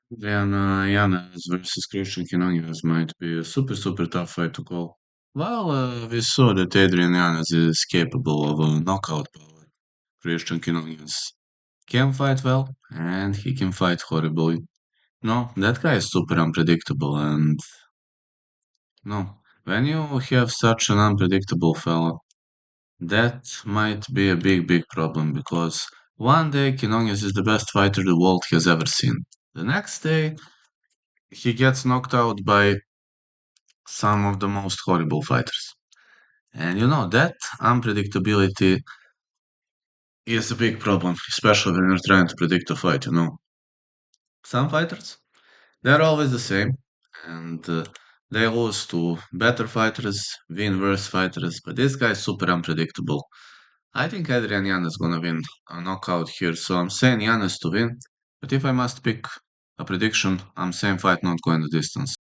Adrian Yanez versus Christian Quinones might be a super tough fight to call. Well, we saw that Adrian Yanez is capable of a knockout power. Christian Quinones can fight well, and he can fight horribly. No, that guy is super unpredictable, and no, when you have such an unpredictable fella, that might be a big problem because one day Quinones is the best fighter the world has ever seen. The next day, he gets knocked out by some of the most horrible fighters. And that unpredictability is a big problem, especially when you're trying to predict a fight. Some fighters, they're always the same, and they lose to better fighters, win worse fighters, but this guy is super unpredictable. I think Adrian Yanez is gonna win a knockout here, so I'm saying Yanez to win, but if I must pick a prediction, I'm saying fight not going the distance.